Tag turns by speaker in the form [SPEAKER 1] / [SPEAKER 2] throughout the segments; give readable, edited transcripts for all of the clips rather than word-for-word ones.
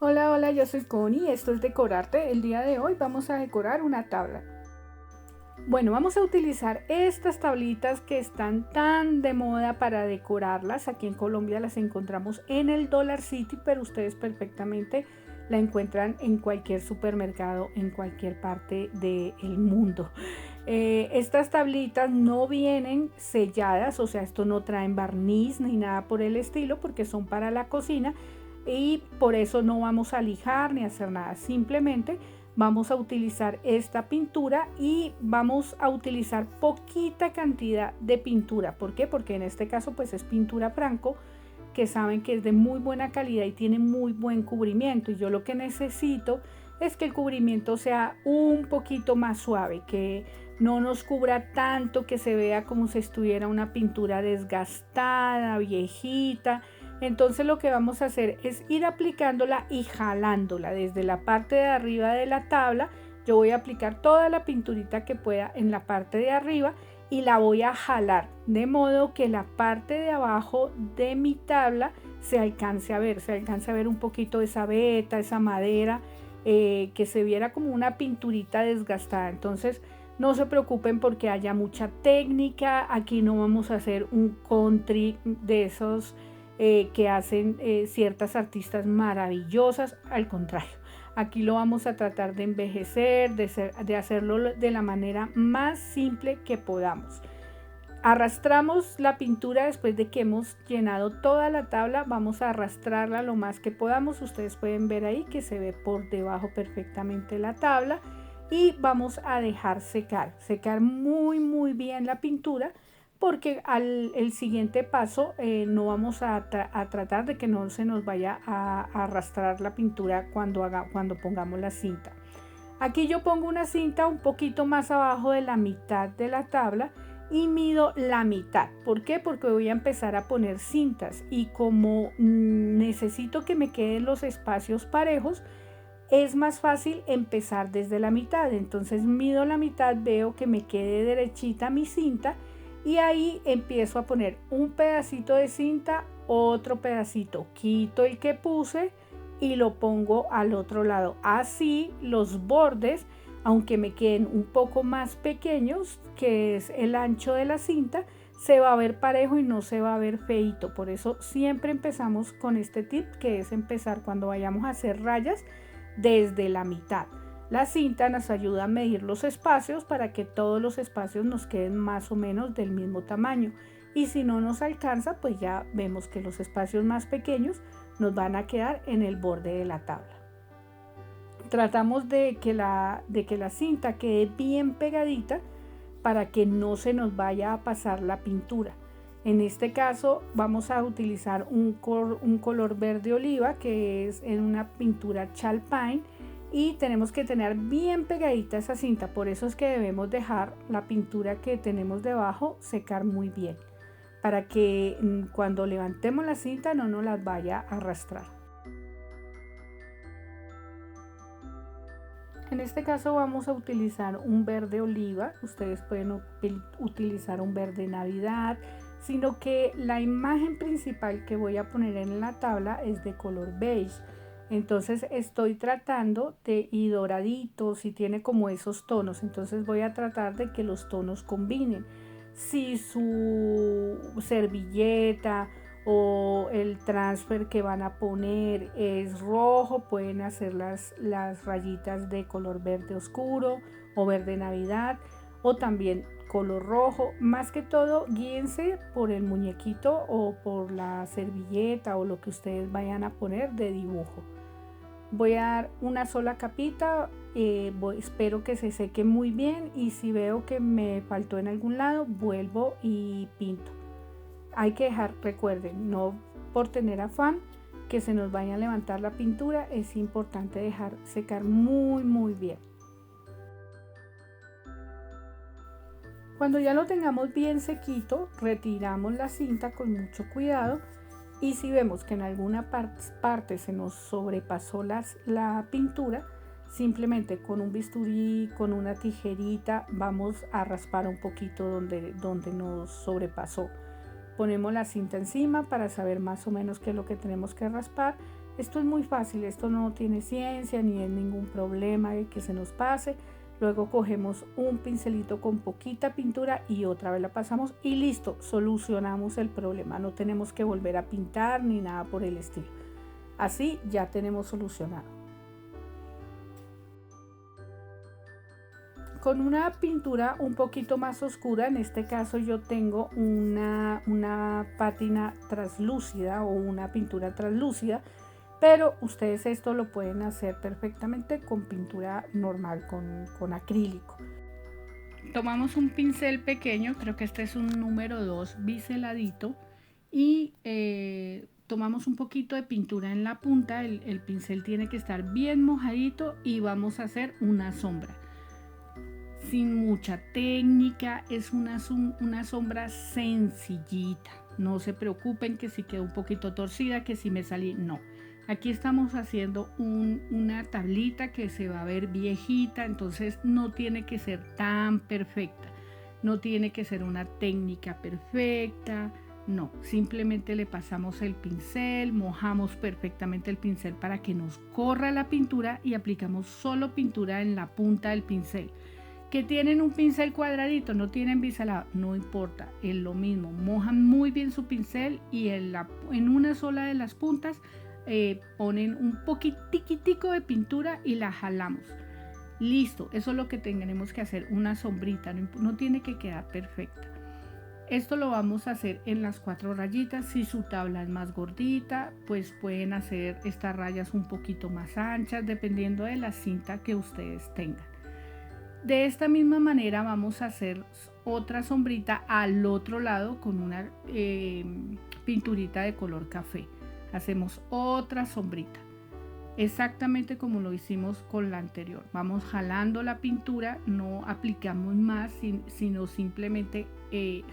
[SPEAKER 1] Hola, hola, yo soy Connie, esto es Decorarte. El día de hoy vamos a decorar una tabla. Bueno, vamos a utilizar estas tablitas que están tan de moda para decorarlas. Aquí en Colombia las encontramos en el Dollar City, pero ustedes perfectamente la encuentran en cualquier supermercado, en cualquier parte del mundo. Estas tablitas no vienen selladas, o sea, esto no traen barniz ni nada por el estilo, porque son para la cocina y por eso no vamos a lijar ni hacer nada. Simplemente vamos a utilizar esta pintura y vamos a utilizar poquita cantidad de pintura. ¿Por qué? Porque en este caso pues es pintura Franco, que saben que es de muy buena calidad y tiene muy buen cubrimiento, y yo lo que necesito es que el cubrimiento sea un poquito más suave, que no nos cubra tanto, que se vea como si estuviera una pintura desgastada, viejita. Entonces lo que vamos a hacer es ir aplicándola y jalándola desde la parte de arriba de la tabla. Yo voy a aplicar toda la pinturita que pueda en la parte de arriba y la voy a jalar de modo que la parte de abajo de mi tabla se alcance a ver un poquito esa veta, esa madera, que se viera como una pinturita desgastada. Entonces no se preocupen porque haya mucha técnica, aquí no vamos a hacer un country de esos que hacen ciertas artistas maravillosas, al contrario. Aquí lo vamos a tratar de envejecer, de hacerlo de la manera más simple que podamos. Arrastramos la pintura después de que hemos llenado toda la tabla, vamos a arrastrarla lo más que podamos. Ustedes pueden ver ahí que se ve por debajo perfectamente la tabla y vamos a dejar secar muy bien la pintura, porque el siguiente paso no vamos a tratar de que no se nos vaya a arrastrar la pintura cuando pongamos la cinta. Aquí yo pongo una cinta un poquito más abajo de la mitad de la tabla y mido la mitad. ¿Por qué? Porque voy a empezar a poner cintas y como necesito que me queden los espacios parejos, es más fácil empezar desde la mitad. Entonces mido la mitad, veo que me quede derechita mi cinta y ahí empiezo a poner un pedacito de cinta, otro pedacito, quito el que puse y lo pongo al otro lado. Así los bordes, aunque me queden un poco más pequeños, que es el ancho de la cinta, se va a ver parejo y no se va a ver feito. Por eso siempre empezamos con este tip, que es empezar cuando vayamos a hacer rayas desde la mitad. La cinta nos ayuda a medir los espacios para que todos los espacios nos queden más o menos del mismo tamaño, y si no nos alcanza, pues ya vemos que los espacios más pequeños nos van a quedar en el borde de la tabla. Tratamos de que la cinta quede bien pegadita para que no se nos vaya a pasar la pintura. En este caso vamos a utilizar un color verde oliva, que es en una pintura Chalpine, y tenemos que tener bien pegadita esa cinta. Por eso es que debemos dejar la pintura que tenemos debajo secar muy bien, para que cuando levantemos la cinta no nos las vaya a arrastrar. En este caso vamos a utilizar un verde oliva. Ustedes pueden utilizar un verde navidad, sino que la imagen principal que voy a poner en la tabla es de color beige. Entonces estoy tratando de, y doradito, si tiene como esos tonos, entonces voy a tratar de que los tonos combinen. Si su servilleta o el transfer que van a poner es rojo, pueden hacer las rayitas de color verde oscuro o verde navidad, o también color rojo. Más que todo guíense por el muñequito o por la servilleta o lo que ustedes vayan a poner de dibujo. Voy a dar una sola capita, espero que se seque muy bien, y si veo que me faltó en algún lado, vuelvo y pinto. Hay que dejar, recuerden, no por tener afán que se nos vaya a levantar la pintura, es importante dejar secar muy bien. Cuando ya lo tengamos bien sequito, retiramos la cinta con mucho cuidado, y si vemos que en alguna parte se nos sobrepasó la pintura, simplemente con un bisturí, con una tijerita, vamos a raspar un poquito donde nos sobrepasó. Ponemos la cinta encima para saber más o menos qué es lo que tenemos que raspar. Esto es muy fácil, esto no tiene ciencia ni es ningún problema de que se nos pase. Luego cogemos un pincelito con poquita pintura y otra vez la pasamos y listo, solucionamos el problema. No tenemos que volver a pintar ni nada por el estilo. Así ya tenemos solucionado. Con una pintura un poquito más oscura, en este caso yo tengo una pátina translúcida o una pintura translúcida, pero ustedes esto lo pueden hacer perfectamente con pintura normal, con acrílico. Tomamos un pincel pequeño, creo que este es un número 2 biseladito, y tomamos un poquito de pintura en la punta. El pincel tiene que estar bien mojadito y vamos a hacer una sombra. Sin mucha técnica, es una sombra sencillita. No se preocupen que si quedó un poquito torcida, que si me salí, no. Aquí estamos haciendo una tablita que se va a ver viejita, entonces no tiene que ser tan perfecta, no tiene que ser una técnica perfecta, no, simplemente le pasamos el pincel, mojamos perfectamente el pincel para que nos corra la pintura y aplicamos solo pintura en la punta del pincel. Que tienen un pincel cuadradito, no tienen biselado, no importa, es lo mismo, mojan muy bien su pincel y en una sola de las puntas ponen un poquitico de pintura y la jalamos. Listo, eso es lo que tenemos que hacer, una sombrita, no tiene que quedar perfecta. Esto lo vamos a hacer en las 4 rayitas. Si su tabla es más gordita, pues pueden hacer estas rayas un poquito más anchas, dependiendo de la cinta que ustedes tengan. De esta misma manera vamos a hacer otra sombrita al otro lado con una pinturita de color café. Hacemos otra sombrita, exactamente como lo hicimos con la anterior. Vamos jalando la pintura, no aplicamos más, sino simplemente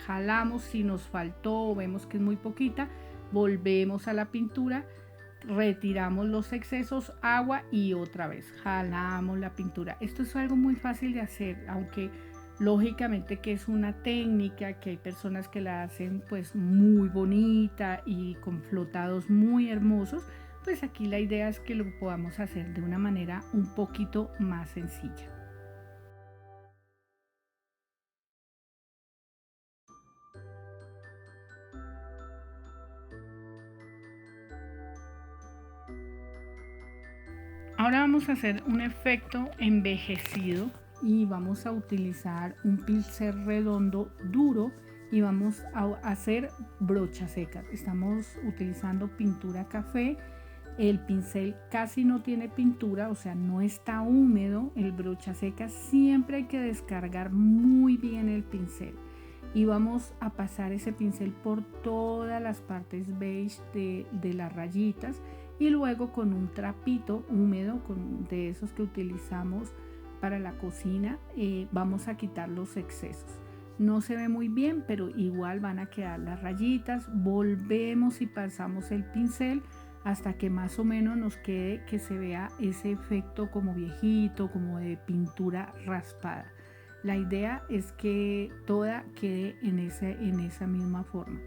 [SPEAKER 1] jalamos. Si nos faltó o vemos que es muy poquita, volvemos a la pintura, retiramos los excesos, agua y otra vez jalamos la pintura. Esto es algo muy fácil de hacer, aunque lógicamente que es una técnica que hay personas que la hacen pues muy bonita y con flotados muy hermosos. Pues aquí la idea es que lo podamos hacer de una manera un poquito más sencilla. Ahora vamos a hacer un efecto envejecido y vamos a utilizar un pincel redondo duro y vamos a hacer brochas secas. Estamos utilizando pintura café. El pincel casi no tiene pintura, o sea, no está húmedo. El brocha seca siempre hay que descargar muy bien el pincel. Y vamos a pasar ese pincel por todas las partes beige de las rayitas. Y luego con un trapito húmedo, de esos que utilizamos para la cocina, vamos a quitar los excesos. No se ve muy bien, pero igual van a quedar las rayitas. Volvemos y pasamos el pincel hasta que más o menos nos quede que se vea ese efecto como viejito, como de pintura raspada. La idea es que toda quede en esa misma forma.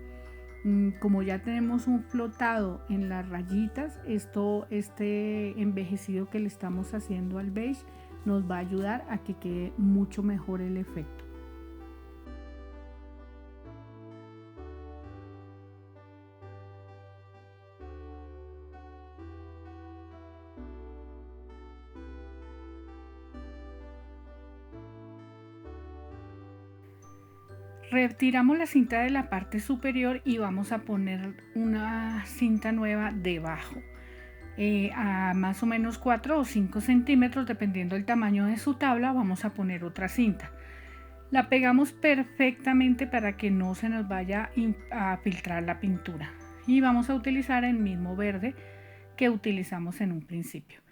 [SPEAKER 1] Como ya tenemos un flotado en las rayitas, este envejecido que le estamos haciendo al beige nos va a ayudar a que quede mucho mejor el efecto. Retiramos la cinta de la parte superior y vamos a poner una cinta nueva debajo, a más o menos 4 o 5 centímetros dependiendo del tamaño de su tabla. Vamos a poner otra cinta, la pegamos perfectamente para que no se nos vaya a filtrar la pintura y vamos a utilizar el mismo verde que utilizamos en un principio.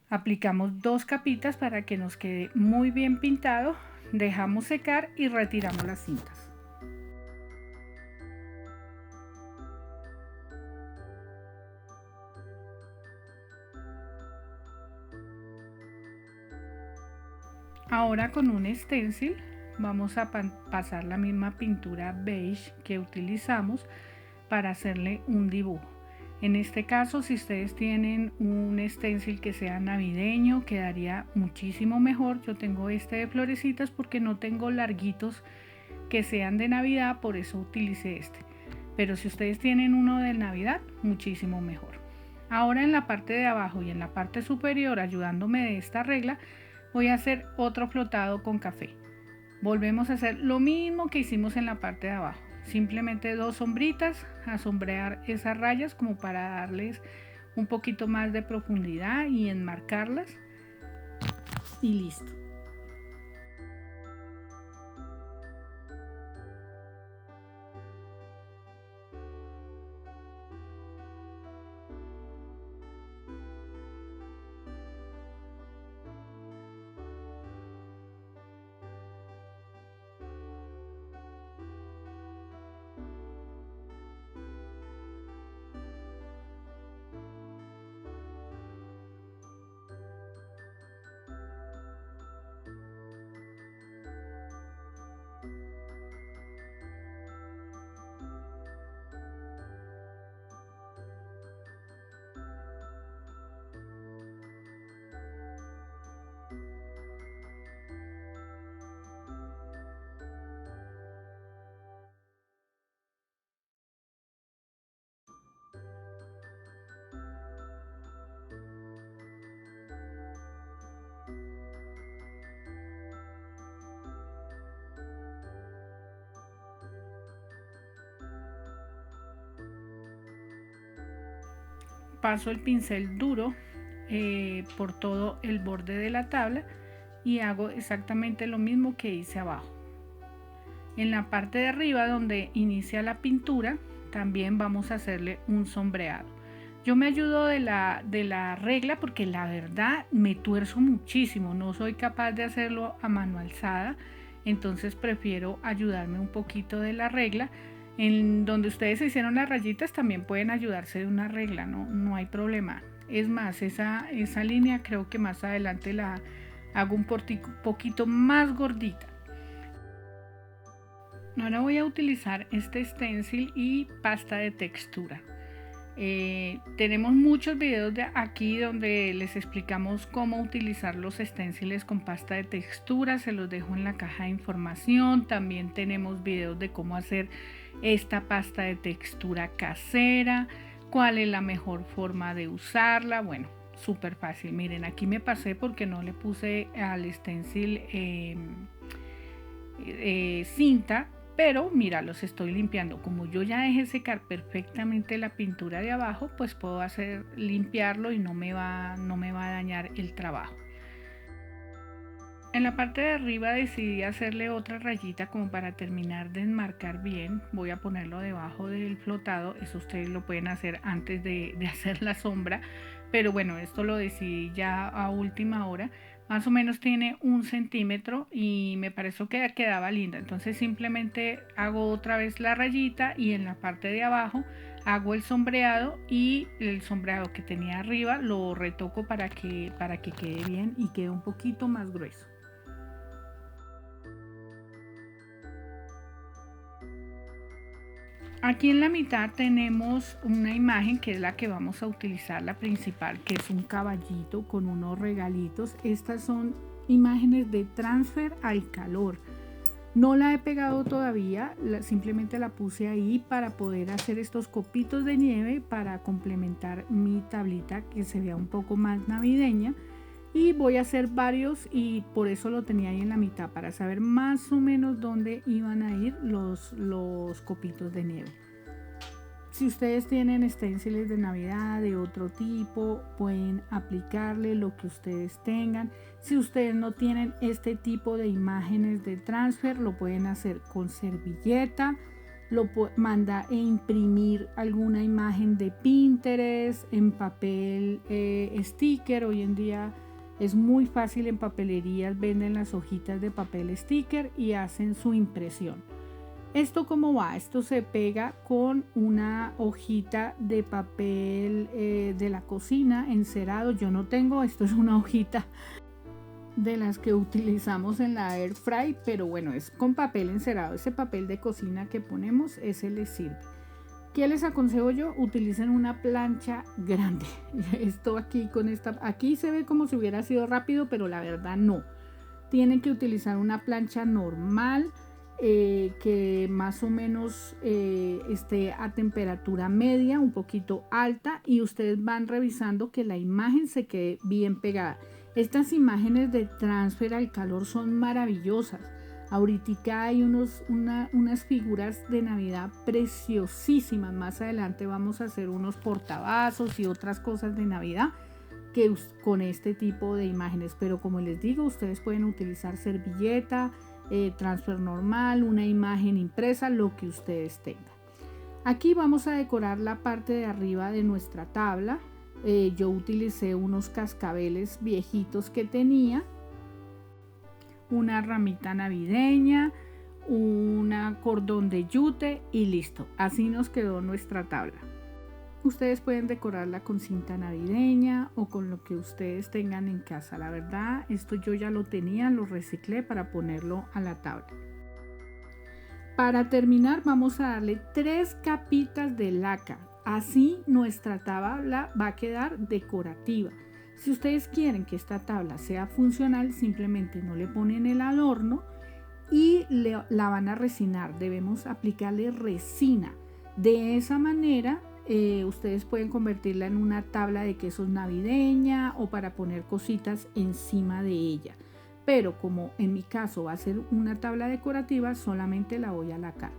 [SPEAKER 1] Aplicamos 2 capitas para que nos quede muy bien pintado. Dejamos secar y retiramos las cintas. Ahora con un stencil vamos a pasar la misma pintura beige que utilizamos para hacerle un dibujo. En este caso, si ustedes tienen un stencil que sea navideño, quedaría muchísimo mejor. Yo tengo este de florecitas porque no tengo larguitos que sean de Navidad, por eso utilicé este. Pero si ustedes tienen uno de Navidad, muchísimo mejor. Ahora en la parte de abajo y en la parte superior, ayudándome de esta regla, voy a hacer otro flotado con café. Volvemos a hacer lo mismo que hicimos en la parte de abajo. Simplemente 2 sombritas, a sombrear esas rayas como para darles un poquito más de profundidad y enmarcarlas. Y listo. Paso el pincel duro por todo el borde de la tabla y hago exactamente lo mismo que hice abajo. En la parte de arriba donde inicia la pintura también vamos a hacerle un sombreado. Yo me ayudo de la regla porque la verdad me tuerzo muchísimo, no soy capaz de hacerlo a mano alzada, entonces prefiero ayudarme un poquito de la regla. En donde ustedes hicieron las rayitas también pueden ayudarse de una regla, no hay problema. Es más, esa línea creo que más adelante la hago un poquito más gordita. Ahora voy a utilizar este stencil y pasta de textura. Tenemos muchos videos de aquí donde les explicamos cómo utilizar los stenciles con pasta de textura, se los dejo en la caja de información. También tenemos videos de cómo hacer esta pasta de textura casera, cuál es la mejor forma de usarla. Bueno, súper fácil. Miren, aquí me pasé porque no le puse al stencil cinta, pero mira, los estoy limpiando. Como yo ya dejé secar perfectamente la pintura de abajo, pues puedo limpiarlo y no me va a dañar el trabajo. En la parte de arriba decidí hacerle otra rayita como para terminar de enmarcar bien. Voy a ponerlo debajo del flotado, eso ustedes lo pueden hacer antes de hacer la sombra, pero bueno, esto lo decidí ya a última hora. Más o menos tiene 1 centímetro y me pareció que quedaba linda, entonces simplemente hago otra vez la rayita y en la parte de abajo hago el sombreado, y el sombreado que tenía arriba lo retoco para que quede bien y quede un poquito más grueso. Aquí en la mitad tenemos una imagen que es la que vamos a utilizar, la principal, que es un caballito con unos regalitos. Estas son imágenes de transfer al calor. No la he pegado todavía, simplemente la puse ahí para poder hacer estos copitos de nieve para complementar mi tablita que se vea un poco más navideña. Y voy a hacer varios y por eso lo tenía ahí en la mitad, para saber más o menos dónde iban a ir los copitos de nieve. Si ustedes tienen stenciles de Navidad de otro tipo, pueden aplicarle lo que ustedes tengan. Si ustedes no tienen este tipo de imágenes de transfer, lo pueden hacer con servilleta, manda e imprimir alguna imagen de Pinterest en papel sticker. Hoy en día es muy fácil, en papelerías venden las hojitas de papel sticker y hacen su impresión. ¿Esto cómo va? Esto se pega con una hojita de papel de la cocina encerado. Yo no tengo, esto es una hojita de las que utilizamos en la air fry, pero bueno, es con papel encerado. Ese papel de cocina que ponemos, ese le sirve. ¿Qué les aconsejo yo? Utilicen una plancha grande. Esto aquí aquí se ve como si hubiera sido rápido, pero la verdad no. Tienen que utilizar una plancha normal que más o menos esté a temperatura media, un poquito alta, y ustedes van revisando que la imagen se quede bien pegada. Estas imágenes de transfer al calor son maravillosas. Ahorita hay unas figuras de Navidad preciosísimas. Más adelante vamos a hacer unos portavasos y otras cosas de Navidad que con este tipo de imágenes. Pero como les digo, ustedes pueden utilizar servilleta, transfer normal, una imagen impresa, lo que ustedes tengan. Aquí vamos a decorar la parte de arriba de nuestra tabla. Yo utilicé unos cascabeles viejitos que tenía, una ramita navideña, un cordón de yute y listo. Así nos quedó nuestra tabla. Ustedes pueden decorarla con cinta navideña o con lo que ustedes tengan en casa. La verdad, esto yo ya lo tenía, lo reciclé para ponerlo a la tabla. Para terminar, vamos a darle 3 capitas de laca. Así nuestra tabla va a quedar decorativa. Si ustedes quieren que esta tabla sea funcional, simplemente no le ponen el al horno y la van a resinar. Debemos aplicarle resina. De esa manera ustedes pueden convertirla en una tabla de quesos navideña o para poner cositas encima de ella. Pero como en mi caso va a ser una tabla decorativa, solamente la voy a lacar.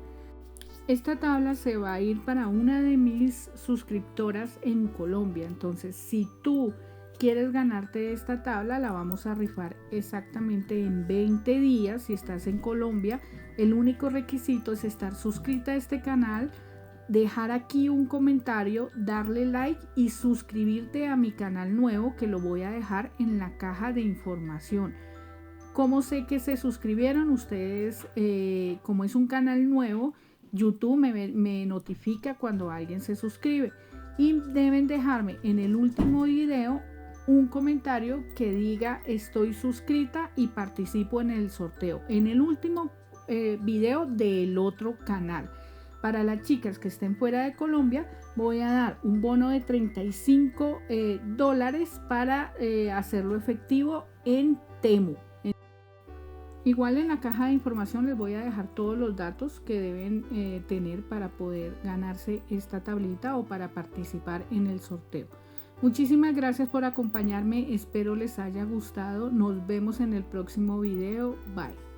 [SPEAKER 1] Esta tabla se va a ir para una de mis suscriptoras en Colombia. Entonces, si tú quieres ganarte esta tabla, la vamos a rifar exactamente en 20 días. Si estás en Colombia, el único requisito es estar suscrita a este canal, dejar aquí un comentario, darle like y suscribirte a mi canal nuevo, que lo voy a dejar en la caja de información. ¿Cómo sé que se suscribieron? Ustedes, como es un canal nuevo, YouTube me notifica cuando alguien se suscribe y deben dejarme en el último video un comentario que diga estoy suscrita y participo en el sorteo en el último video del otro canal. Para las chicas que estén fuera de Colombia, voy a dar un bono de $35 para hacerlo efectivo en Temu. Igual en la caja de información les voy a dejar todos los datos que deben tener para poder ganarse esta tablita o para participar en el sorteo. Muchísimas gracias por acompañarme, espero les haya gustado. Nos vemos en el próximo video. Bye.